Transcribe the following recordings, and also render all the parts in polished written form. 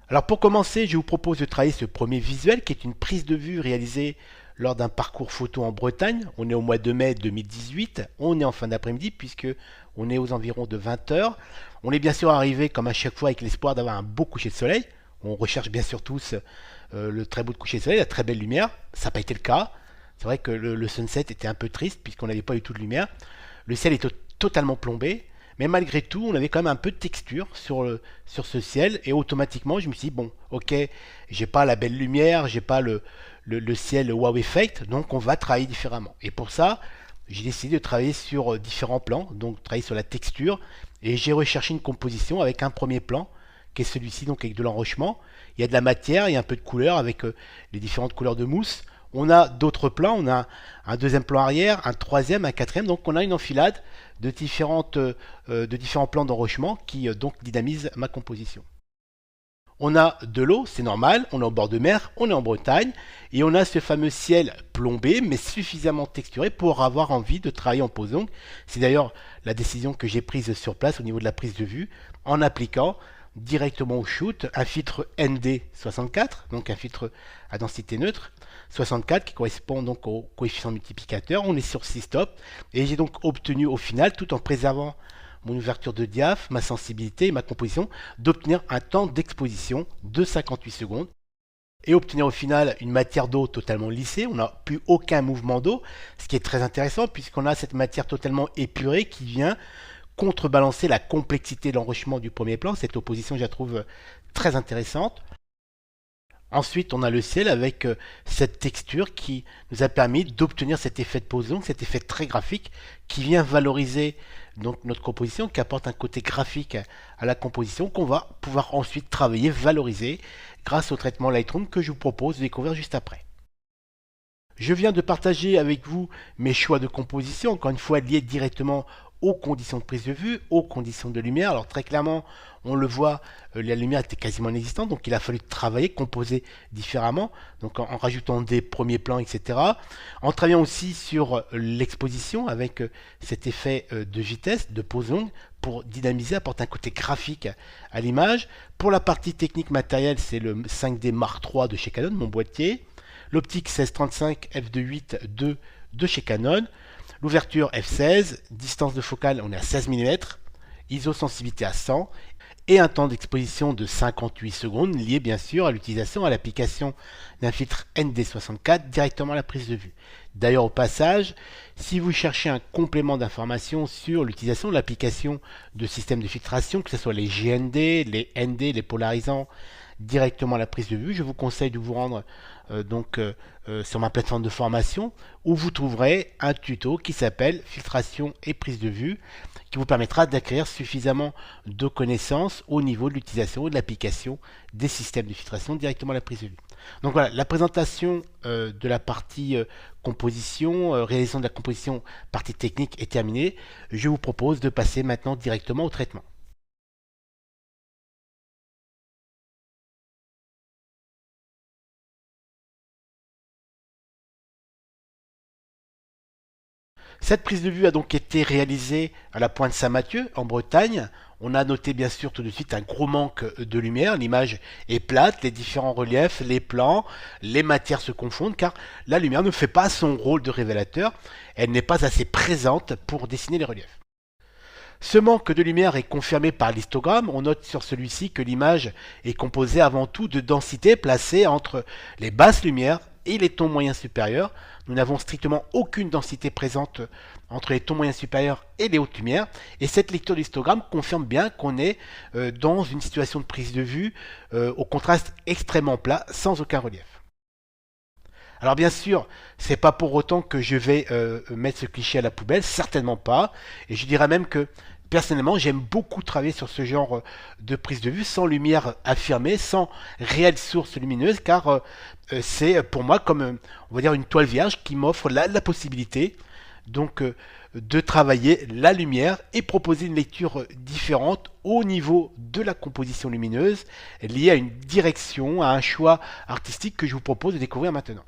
Alors pour commencer, je vous propose de travailler ce premier visuel qui est une prise de vue réalisée lors d'un parcours photo en Bretagne. On est au mois de mai 2018, on est en fin d'après-midi puisque on est aux environs de 20 heures. On est bien sûr arrivé comme à chaque fois avec l'espoir d'avoir un beau coucher de soleil. On recherche bien sûr tous le très beau coucher de soleil, la très belle lumière. Ça n'a pas été le cas. C'est vrai que le sunset était un peu triste puisqu'on n'avait pas eu tout de lumière. Le ciel est totalement plombé. Mais malgré tout, on avait quand même un peu de texture sur ce ciel. Et automatiquement, je me suis dit, bon, ok, j'ai pas la belle lumière, j'ai pas le ciel wow effect, donc on va travailler différemment. Et pour ça, j'ai décidé de travailler sur différents plans, donc travailler sur la texture. Et j'ai recherché une composition avec un premier plan, qui est celui-ci, donc avec de l'enrochement. Il y a de la matière, il y a un peu de couleur avec les différentes couleurs de mousse. On a d'autres plans, on a un deuxième plan arrière, un troisième, un quatrième, donc on a une enfilade de différents plans d'enrochement qui donc dynamisent ma composition. On a de l'eau, c'est normal, on est au bord de mer, on est en Bretagne, et on a ce fameux ciel plombé, mais suffisamment texturé pour avoir envie de travailler en pose longue. C'est d'ailleurs la décision que j'ai prise sur place au niveau de la prise de vue, en appliquant directement au shoot un filtre ND64, donc un filtre à densité neutre, 64 qui correspond donc au coefficient multiplicateur. On est sur 6 stops, et j'ai donc obtenu au final, tout en préservant mon ouverture de diaph, ma sensibilité et ma composition, d'obtenir un temps d'exposition de 58 secondes et obtenir au final une matière d'eau totalement lissée. On n'a plus aucun mouvement d'eau, ce qui est très intéressant puisqu'on a cette matière totalement épurée qui vient contrebalancer la complexité de l'enrichissement du premier plan. Cette opposition, je la trouve très intéressante. Ensuite, on a le ciel avec cette texture qui nous a permis d'obtenir cet effet de pose longue, cet effet très graphique qui vient valoriser donc notre composition, qui apporte un côté graphique à la composition qu'on va pouvoir ensuite travailler, valoriser grâce au traitement Lightroom que je vous propose de découvrir juste après. Je viens de partager avec vous mes choix de composition, encore une fois liés directement aux conditions de prise de vue, aux conditions de lumière. Alors très clairement, on le voit, la lumière était quasiment inexistante, donc il a fallu travailler, composer différemment, donc en rajoutant des premiers plans, etc. En travaillant aussi sur l'exposition avec cet effet de vitesse, de pose longue, pour dynamiser, apporter un côté graphique à l'image. Pour la partie technique matérielle, c'est le 5D Mark III de chez Canon, mon boîtier. L'optique 16-35 f2.8 II de chez Canon. L'ouverture f16, distance de focale on est à 16 mm, ISO sensibilité à 100 et un temps d'exposition de 58 secondes lié bien sûr à l'utilisation, à l'application d'un filtre ND64 directement à la prise de vue. D'ailleurs au passage, si vous cherchez un complément d'information sur l'utilisation de l'application de systèmes de filtration, que ce soit les GND, les ND, les polarisants, directement à la prise de vue, je vous conseille de vous rendre sur ma plateforme de formation où vous trouverez un tuto qui s'appelle filtration et prise de vue qui vous permettra d'acquérir suffisamment de connaissances au niveau de l'utilisation et de l'application des systèmes de filtration directement à la prise de vue. Donc voilà, la présentation de la partie composition, réalisation de la composition, partie technique est terminée. Je vous propose de passer maintenant directement au traitement. Cette prise de vue a donc été réalisée à la pointe Saint-Mathieu, en Bretagne. On a noté bien sûr tout de suite un gros manque de lumière. L'image est plate, les différents reliefs, les plans, les matières se confondent car la lumière ne fait pas son rôle de révélateur. Elle n'est pas assez présente pour dessiner les reliefs. Ce manque de lumière est confirmé par l'histogramme. On note sur celui-ci que l'image est composée avant tout de densités placées entre les basses lumières et les tons moyens supérieurs. Nous n'avons strictement aucune densité présente entre les tons moyens supérieurs et les hautes lumières. Et cette lecture d'histogramme confirme bien qu'on est dans une situation de prise de vue au contraste extrêmement plat, sans aucun relief. Alors bien sûr, c'est pas pour autant que je vais mettre ce cliché à la poubelle, certainement pas. Et je dirais même que personnellement, j'aime beaucoup travailler sur ce genre de prise de vue sans lumière affirmée, sans réelle source lumineuse, car c'est pour moi comme on va dire une toile vierge qui m'offre la possibilité donc de travailler la lumière et proposer une lecture différente au niveau de la composition lumineuse liée à une direction, à un choix artistique que je vous propose de découvrir maintenant.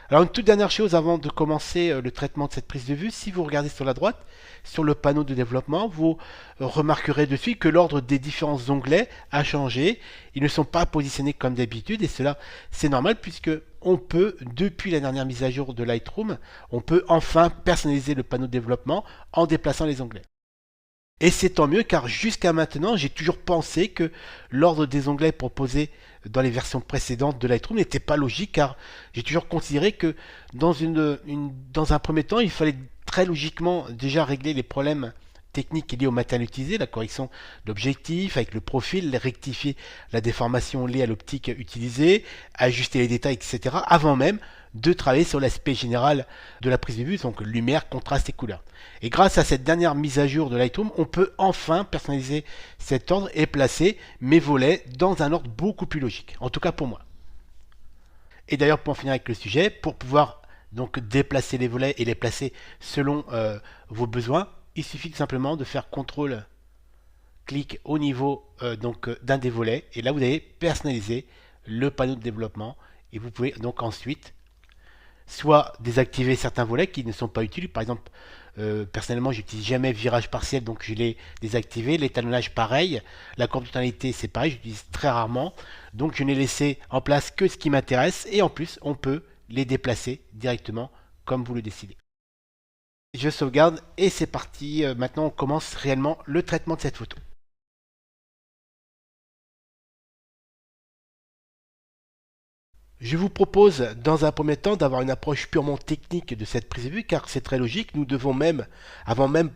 Alors une toute dernière chose avant de commencer le traitement de cette prise de vue, si vous regardez sur la droite, sur le panneau de développement, vous remarquerez de suite que l'ordre des différents onglets a changé. Ils ne sont pas positionnés comme d'habitude et cela c'est normal puisque on peut, depuis la dernière mise à jour de Lightroom, on peut enfin personnaliser le panneau de développement en déplaçant les onglets. Et c'est tant mieux car jusqu'à maintenant, j'ai toujours pensé que l'ordre des onglets proposés dans les versions précédentes de Lightroom n'était pas logique car j'ai toujours considéré que dans un premier temps, il fallait très logiquement déjà régler les problèmes techniques liés au matériel utilisé, la correction d'objectifs avec le profil, rectifier la déformation liée à l'optique utilisée, ajuster les détails, etc. avant même de travailler sur l'aspect général de la prise de vue, donc lumière, contraste et couleur. Et grâce à cette dernière mise à jour de Lightroom, on peut enfin personnaliser cet ordre et placer mes volets dans un ordre beaucoup plus logique, en tout cas pour moi. Et d'ailleurs, pour en finir avec le sujet, pour pouvoir donc déplacer les volets et les placer selon vos besoins, il suffit tout simplement de faire CTRL clic au niveau d'un des volets et là vous allez personnaliser le panneau de développement et vous pouvez donc ensuite soit désactiver certains volets qui ne sont pas utiles. Par exemple, personnellement, j'utilise jamais virage partiel, donc je l'ai désactivé. L'étalonnage, pareil. La courbe de tonalité, c'est pareil, j'utilise très rarement. Donc je n'ai laissé en place que ce qui m'intéresse. Et en plus, on peut les déplacer directement comme vous le décidez. Je sauvegarde et c'est parti. Maintenant, on commence réellement le traitement de cette photo. Je vous propose dans un premier temps d'avoir une approche purement technique de cette prise de vue car c'est très logique, nous devons même, avant même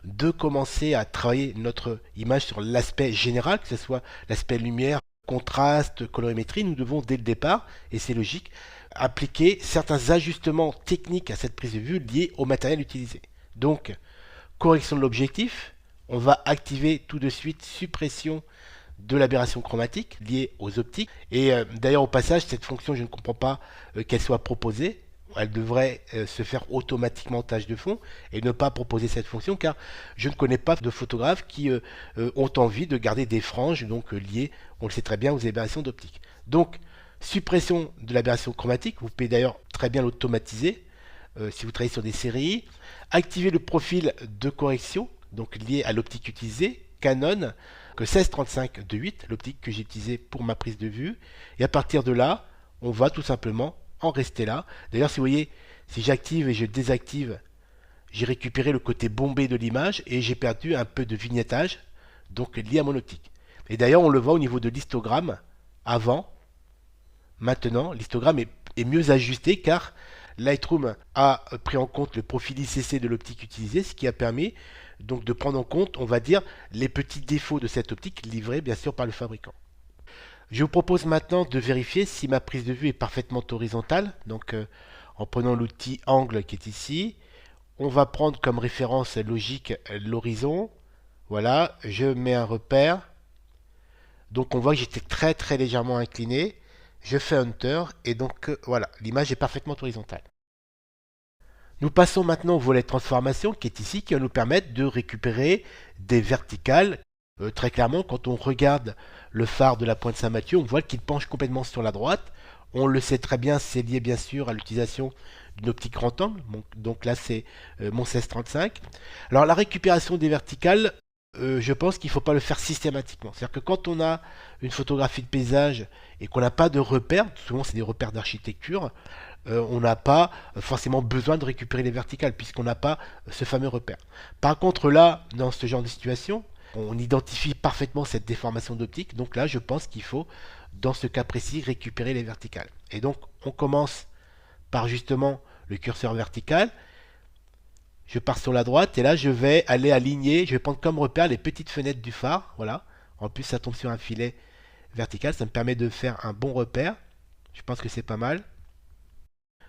de commencer à travailler notre image sur l'aspect général, que ce soit l'aspect lumière, contraste, colorimétrie, nous devons dès le départ, et c'est logique, appliquer certains ajustements techniques à cette prise de vue liés au matériel utilisé. Donc, correction de l'objectif, on va activer tout de suite suppression de l'aberration chromatique liée aux optiques. Et d'ailleurs, au passage, cette fonction, je ne comprends pas qu'elle soit proposée. Elle devrait se faire automatiquement en tâche de fond et ne pas proposer cette fonction car je ne connais pas de photographes qui ont envie de garder des franges donc liées, on le sait très bien, aux aberrations d'optique. Donc, suppression de l'aberration chromatique, vous pouvez d'ailleurs très bien l'automatiser si vous travaillez sur des séries. Activer le profil de correction, donc lié à l'optique utilisée, Canon, que 16-35 de 8, l'optique que j'ai utilisée pour ma prise de vue. Et à partir de là, on va tout simplement en rester là. D'ailleurs, si vous voyez, si j'active et je désactive, j'ai récupéré le côté bombé de l'image et j'ai perdu un peu de vignettage, donc lié à mon optique. Et d'ailleurs, on le voit au niveau de l'histogramme avant. Maintenant, l'histogramme est mieux ajusté car Lightroom a pris en compte le profil ICC de l'optique utilisée, ce qui a permis donc de prendre en compte, on va dire, les petits défauts de cette optique livrée bien sûr par le fabricant. Je vous propose maintenant de vérifier si ma prise de vue est parfaitement horizontale. Donc en prenant l'outil angle qui est ici, on va prendre comme référence logique l'horizon. Voilà, je mets un repère. Donc on voit que j'étais très légèrement incliné. Je fais Enter et donc voilà, l'image est parfaitement horizontale. Nous passons maintenant au volet transformation qui est ici, qui va nous permettre de récupérer des verticales. Très clairement, quand on regarde le phare de la Pointe Saint-Mathieu, on voit qu'il penche complètement sur la droite. On le sait très bien, c'est lié bien sûr à l'utilisation d'une optique grand angle. Donc là, c'est mon 16-35. Alors la récupération des verticales, je pense qu'il ne faut pas le faire systématiquement. C'est-à-dire que quand on a une photographie de paysage et qu'on n'a pas de repères, souvent c'est des repères d'architecture, on n'a pas forcément besoin de récupérer les verticales puisqu'on n'a pas ce fameux repère. Par contre là, dans ce genre de situation, on identifie parfaitement cette déformation d'optique, donc là je pense qu'il faut, dans ce cas précis, récupérer les verticales. Et donc on commence par justement le curseur vertical, je pars sur la droite et là je vais aller aligner, je vais prendre comme repère les petites fenêtres du phare, voilà. En plus ça tombe sur un filet vertical, ça me permet de faire un bon repère, je pense que c'est pas mal.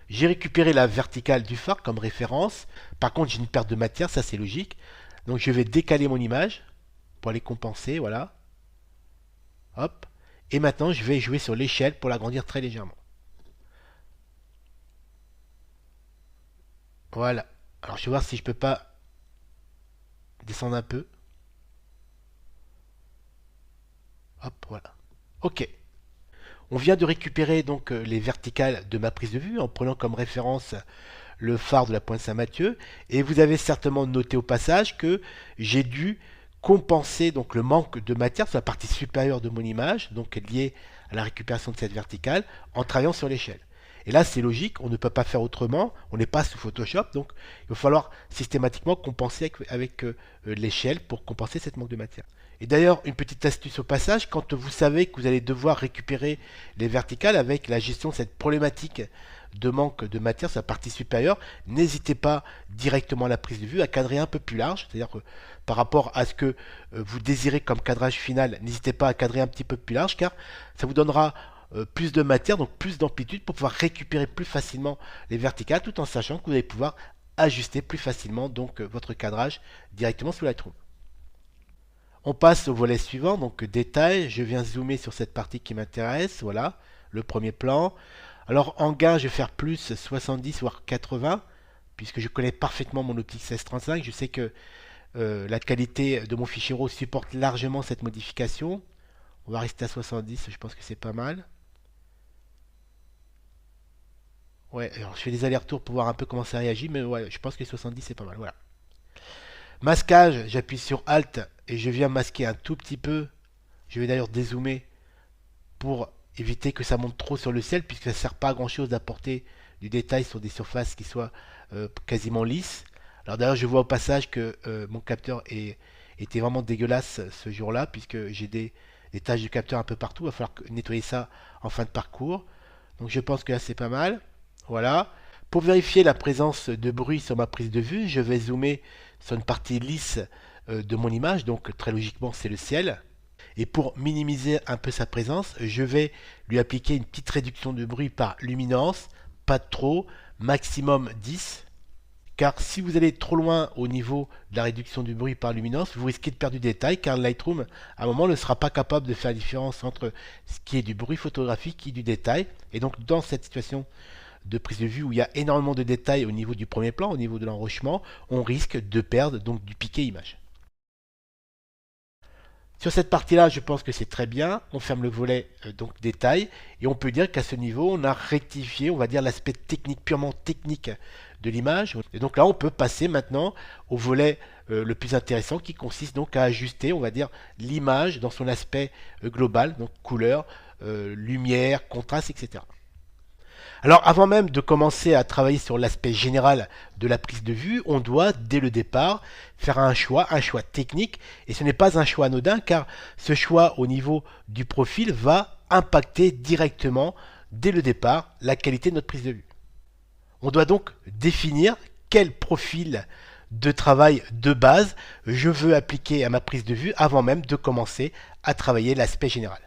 J'ai récupéré la verticale du phare comme référence. Par contre, j'ai une perte de matière, ça c'est logique. Donc je vais décaler mon image pour aller compenser, voilà. Hop. Et maintenant, je vais jouer sur l'échelle pour l'agrandir très légèrement. Voilà. Alors je vais voir si je peux pas descendre un peu. Hop, voilà. Ok. On vient de récupérer donc les verticales de ma prise de vue en prenant comme référence le phare de la Pointe Saint-Mathieu, et vous avez certainement noté au passage que j'ai dû compenser donc le manque de matière sur la partie supérieure de mon image, donc liée à la récupération de cette verticale, en travaillant sur l'échelle. Et là, c'est logique, on ne peut pas faire autrement, on n'est pas sous Photoshop, donc il va falloir systématiquement compenser avec l'échelle pour compenser cette manque de matière. Et d'ailleurs, une petite astuce au passage, quand vous savez que vous allez devoir récupérer les verticales avec la gestion de cette problématique de manque de matière sur la partie supérieure, n'hésitez pas directement à la prise de vue à cadrer un peu plus large, c'est-à-dire que par rapport à ce que vous désirez comme cadrage final, n'hésitez pas à cadrer un petit peu plus large car ça vous donnera plus de matière, donc plus d'amplitude pour pouvoir récupérer plus facilement les verticales tout en sachant que vous allez pouvoir ajuster plus facilement donc votre cadrage directement sous Lightroom. On passe au volet suivant, donc détail. Je viens zoomer sur cette partie qui m'intéresse. Voilà, le premier plan. Alors en gain, je vais faire plus 70 voire 80, puisque je connais parfaitement mon optique 1635. Je sais que la qualité de mon fichier RAW supporte largement cette modification. On va rester à 70, je pense que c'est pas mal. Ouais, alors je fais des allers-retours pour voir un peu comment ça réagit, mais ouais, je pense que les 70 c'est pas mal. Voilà. Masquage, j'appuie sur Alt et je viens masquer un tout petit peu. Je vais d'ailleurs dézoomer pour éviter que ça monte trop sur le ciel, puisque ça ne sert pas à grand chose d'apporter du détail sur des surfaces qui soient quasiment lisses. Alors d'ailleurs, je vois au passage que mon capteur était vraiment dégueulasse ce jour-là, puisque j'ai des taches de capteur un peu partout. Il va falloir nettoyer ça en fin de parcours. Donc je pense que là c'est pas mal. Voilà. Pour vérifier la présence de bruit sur ma prise de vue, je vais zoomer sur une partie lisse de mon image, donc très logiquement c'est le ciel. Et pour minimiser un peu sa présence, je vais lui appliquer une petite réduction de bruit par luminance, pas de trop, maximum 10. Car si vous allez trop loin au niveau de la réduction du bruit par luminance, vous risquez de perdre du détail, car Lightroom, à un moment, ne sera pas capable de faire la différence entre ce qui est du bruit photographique et du détail. Et donc dans cette situation de prise de vue où il y a énormément de détails au niveau du premier plan, au niveau de l'enrochement, on risque de perdre donc du piqué image. Sur cette partie-là, je pense que c'est très bien. On ferme le volet donc détail et on peut dire qu'à ce niveau, on a rectifié, on va dire l'aspect technique, purement technique de l'image. Et donc là, on peut passer maintenant au volet le plus intéressant qui consiste donc à ajuster, on va dire, l'image dans son aspect global, donc couleur, lumière, contraste, etc. Alors avant même de commencer à travailler sur l'aspect général de la prise de vue, on doit dès le départ faire un choix technique, et ce n'est pas un choix anodin car ce choix au niveau du profil va impacter directement dès le départ la qualité de notre prise de vue. On doit donc définir quel profil de travail de base je veux appliquer à ma prise de vue avant même de commencer à travailler l'aspect général.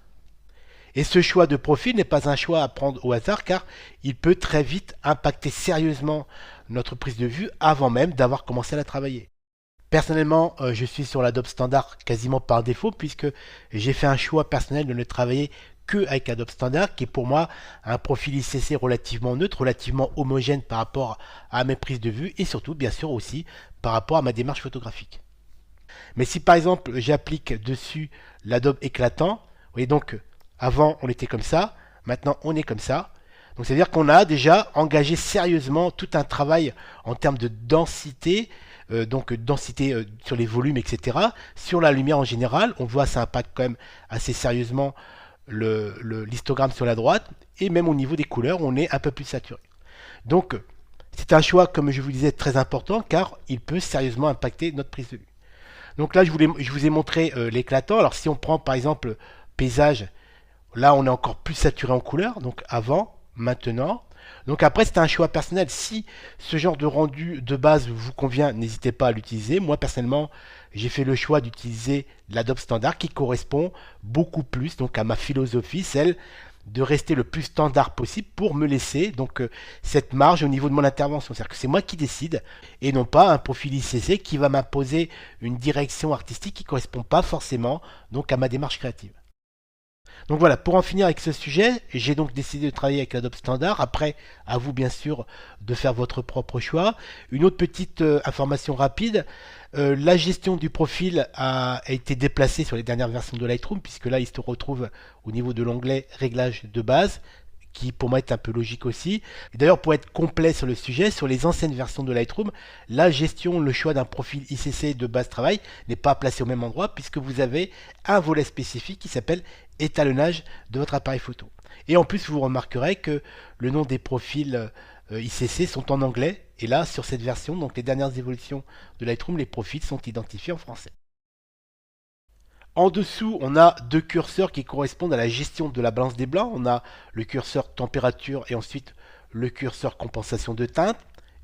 Et ce choix de profil n'est pas un choix à prendre au hasard car il peut très vite impacter sérieusement notre prise de vue avant même d'avoir commencé à la travailler. Personnellement, je suis sur l'Adobe Standard quasiment par défaut puisque j'ai fait un choix personnel de ne travailler que avec Adobe Standard qui est pour moi un profil ICC relativement neutre, relativement homogène par rapport à mes prises de vue et surtout bien sûr aussi par rapport à ma démarche photographique. Mais si par exemple j'applique dessus l'Adobe Éclatant, vous voyez donc avant, on était comme ça. Maintenant, on est comme ça. Donc, c'est-à-dire qu'on a déjà engagé sérieusement tout un travail en termes de densité, donc densité sur les volumes, etc. Sur la lumière en général, on voit ça impacte quand même assez sérieusement l'histogramme sur la droite. Et même au niveau des couleurs, on est un peu plus saturé. Donc, c'est un choix, comme je vous disais, très important car il peut sérieusement impacter notre prise de vue. Donc là, je vous ai montré l'éclatant. Alors, si on prend par exemple paysage, là, on est encore plus saturé en couleur, donc avant, maintenant. Donc après, c'est un choix personnel. Si ce genre de rendu de base vous convient, n'hésitez pas à l'utiliser. Moi, personnellement, j'ai fait le choix d'utiliser l'Adobe Standard qui correspond beaucoup plus donc à ma philosophie, celle de rester le plus standard possible pour me laisser donc cette marge au niveau de mon intervention. C'est-à-dire que c'est moi qui décide et non pas un profil ICC qui va m'imposer une direction artistique qui ne correspond pas forcément donc à ma démarche créative. Donc voilà, pour en finir avec ce sujet, j'ai donc décidé de travailler avec Adobe Standard. Après, à vous bien sûr de faire votre propre choix. Une autre petite information rapide, la gestion du profil a été déplacée sur les dernières versions de Lightroom, puisque là il se retrouve au niveau de l'onglet Réglages de base, qui pour moi est un peu logique aussi. D'ailleurs, pour être complet sur le sujet, sur les anciennes versions de Lightroom, la gestion, le choix d'un profil ICC de base travail n'est pas placé au même endroit, puisque vous avez un volet spécifique qui s'appelle étalonnage de votre appareil photo. Et en plus, vous remarquerez que le nom des profils ICC sont en anglais, et là, sur cette version, donc les dernières évolutions de Lightroom, les profils sont identifiés en français. En dessous, on a deux curseurs qui correspondent à la gestion de la balance des blancs. On a le curseur température et ensuite le curseur compensation de teinte.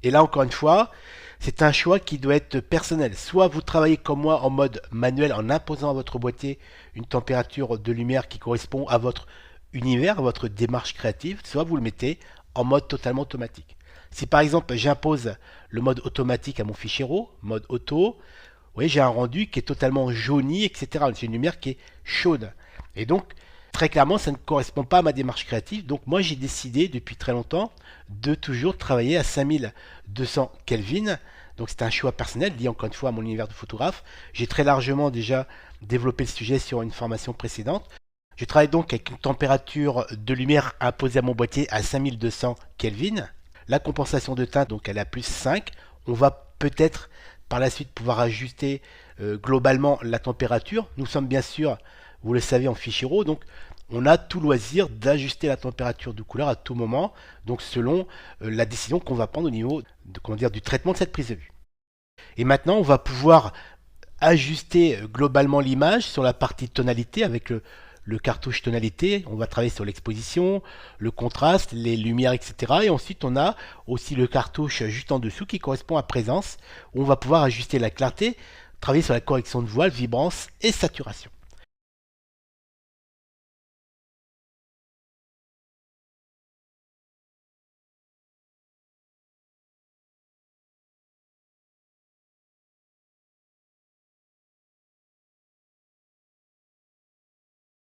Et là, encore une fois, c'est un choix qui doit être personnel. Soit vous travaillez comme moi en mode manuel en imposant à votre boîtier une température de lumière qui correspond à votre univers, à votre démarche créative, soit vous le mettez en mode totalement automatique. Si par exemple j'impose le mode automatique à mon fichier RAW, mode auto, vous voyez, j'ai un rendu qui est totalement jauni, etc. C'est une lumière qui est chaude. Et donc, très clairement, ça ne correspond pas à ma démarche créative. Donc, moi, j'ai décidé depuis très longtemps de toujours travailler à 5200 Kelvin. Donc, c'est un choix personnel lié encore une fois à mon univers de photographe. J'ai très largement déjà développé le sujet sur une formation précédente. Je travaille donc avec une température de lumière imposée à mon boîtier à 5200 Kelvin. La compensation de teinte, donc elle est à plus 5. On va peut-être par la suite pouvoir ajuster globalement la température. Nous sommes bien sûr, vous le savez, en fichier RAW, donc on a tout loisir d'ajuster la température de couleur à tout moment, donc selon la décision qu'on va prendre au niveau de, comment dire, du traitement de cette prise de vue. Et maintenant, on va pouvoir ajuster globalement l'image sur la partie tonalité avec le cartouche tonalité. On va travailler sur l'exposition, le contraste, les lumières, etc. Et ensuite, on a aussi le cartouche juste en dessous qui correspond à présence, où on va pouvoir ajuster la clarté, travailler sur la correction de voile, vibrance et saturation.